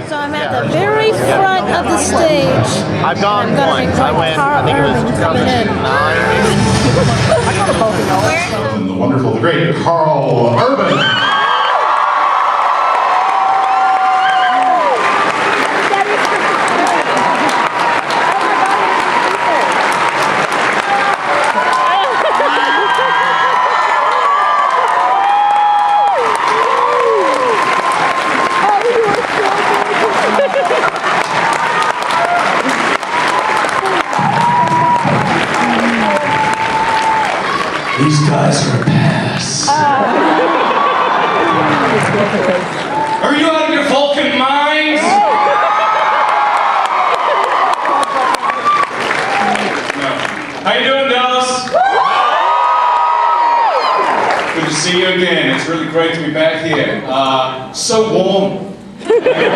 So I'm at the very front of the stage. I've gone I'm gonna once. be I went, I Karl think it was Urban coming in. 2009. The wonderful, the great Karl Urban. These guys are a pass. Are you out of your Vulcan minds? No. How you doing, Dallas? Good to see you again. It's really great to be back here. So warm today.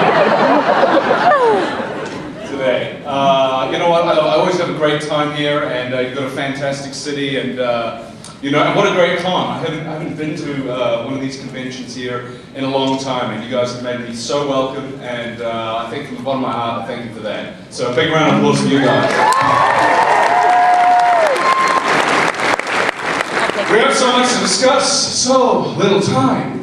You know what? I always have a great time here, and you've got a fantastic city, and you know, and what a great con. I haven't been to one of these conventions here in a long time, and you guys have made me so welcome, and I think from the bottom of my heart, I thank you for that. So a big round of applause for you guys. We have so much to discuss, so little time.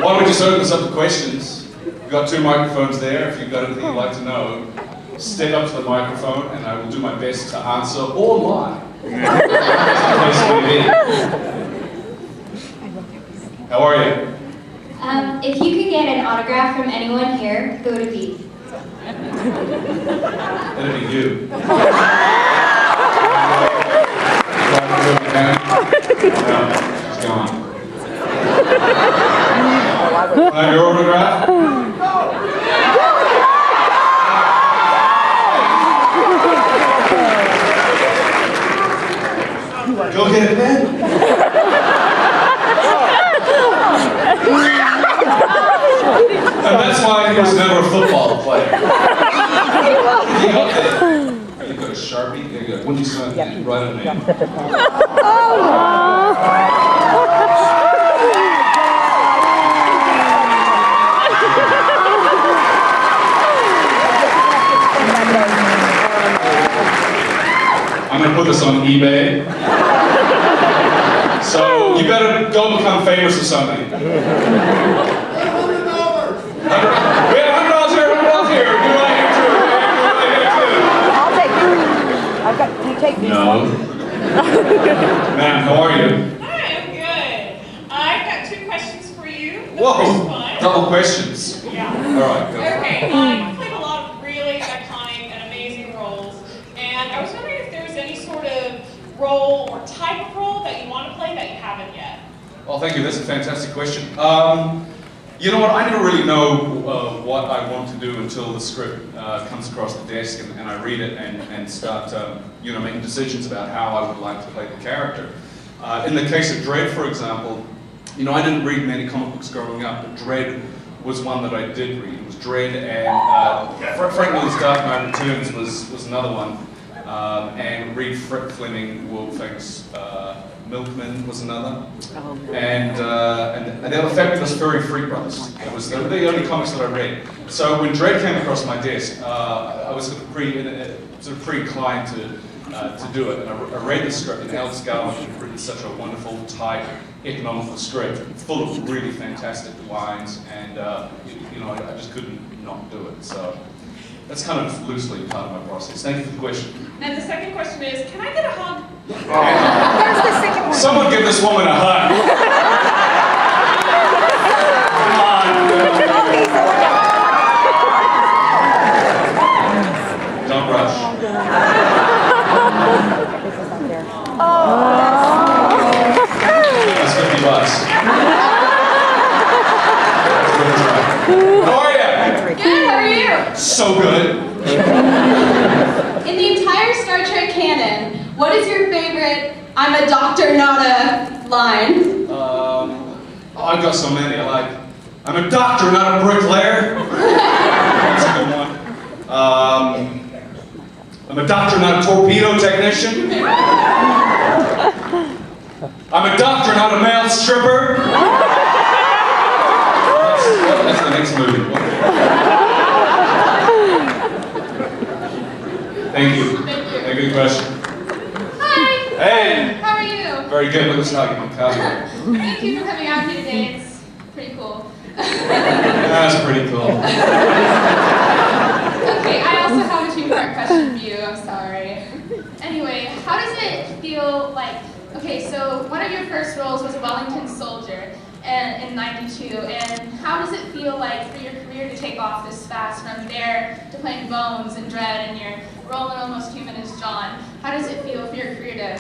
Why don't we just open this up to questions? We've got 2 microphones there. If you've got anything you'd like to know, step up to the microphone and I will do my best to answer or lie. How are you? If you could get an autograph from anyone here, who would it be? That'd be you. No, she's gone. Can I have your autograph? Go get it, man. And that's why he was never a football player. You got a Sharpie? There you go. When you sign it, write a name. I'm going to put this on eBay. So you better go become famous or something. $100. We have $100 here, $100 here. Do I here too? I'll take it. I've got, you take these. No. Ma'am, how are you? Hi, I'm good. I've got 2 questions for you. The first Whoa, one. double questions. Yeah. All right, go. Okay, you played a lot of really iconic and amazing roles, and I was wondering if there was any sort of role or type of role that you want to play that you haven't yet. Well, thank you. That's a fantastic question. You know what? I never really know what I want to do until the script comes across the desk and I read it and start, you know, making decisions about how I would like to play the character. In the case of Dredd, for example, you know, I didn't read many comic books growing up, but Dredd was one that I did read. It was Dredd, and Frank Miller's Dark Knight Returns was another one. And Reed Fleming, world famous Milkman was another. And the other Fabulous Furry Freak Brothers. They were the only comics that I read. So when Dredd came across my desk, I was sort of pre-inclined to do it. And I read the script, and Alex Garland had written such a wonderful, tight, economical script, full of really fantastic lines, and you know, I just couldn't not do it. So that's kind of loosely part of my process. Thank you for the question. And the second question is, can I get a hug? There's the second one. Someone give this woman a hug. Come on. Don't rush. That's $50. How are you? Good, how are you? So good. In the entire Star Trek canon, what is your favorite "I'm a doctor, not a" line? I've got so many. I'm a doctor, not a bricklayer. That's a good one. I'm a doctor, not a torpedo technician. I'm a doctor, not a male stripper. That's the next movie. Thank you. A good question. Hi. Hey. How are you? Very good. Look at this how I get my car. Thank you for coming out here today. It's pretty cool. That's pretty cool. Okay, I also have a two-part question for you. I'm sorry. Anyway, how does it feel like? Okay, so one of your first roles was a Wellington soldier in '92, and how does it feel like for your career to take off this fast from there to playing Bones and Dread, and your role in Almost Human as John? How does it feel for your career to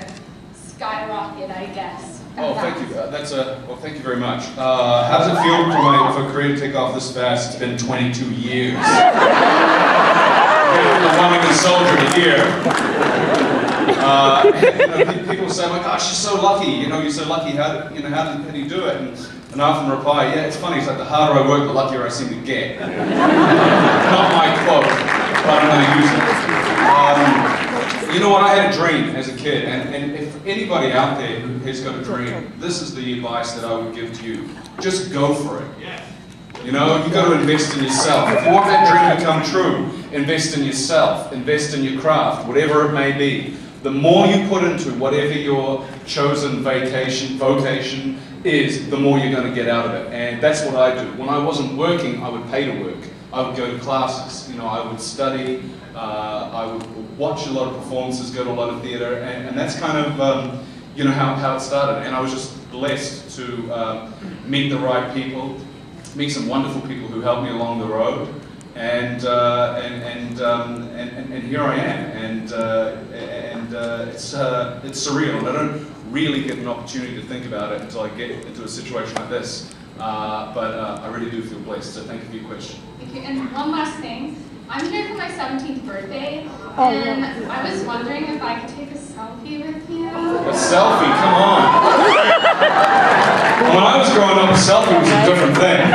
skyrocket, I guess? Oh, thank you. Well, thank you very much. How does it feel for my career to take off this fast? It's been 22 years. I'm running a soldier here. People say, "Oh my gosh, you're so lucky. You're so lucky. How did you do it?" And I often reply, "Yeah, it's funny. It's like the harder I work, the luckier I seem to get." Not my quote, but I'm going to use it. You know what? I had a dream as a kid, and if anybody out there who has got a dream, this is the advice that I would give to you: just go for it. You got to invest in yourself. If you want that dream to come true, invest in yourself, invest in your craft, whatever it may be. The more you put into whatever your chosen vocation is, the more you're going to get out of it. And that's what I do. When I wasn't working, I would pay to work. I would go to classes. I would study. I would watch a lot of performances, go to a lot of theater, and that's kind of how it started. And I was just blessed to meet the right people, meet some wonderful people who helped me along the road, and here I am, and it's surreal, and I don't really get an opportunity to think about it until I get into a situation like this. But I really do feel blessed. So thank you for your question. Thank you. And one last thing. I'm here for my 17th birthday, and I was wondering if I could take a selfie with you. A selfie? Come on. When I was growing up, a selfie was a different thing.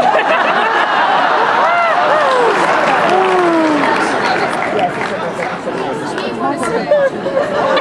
Yes, it's a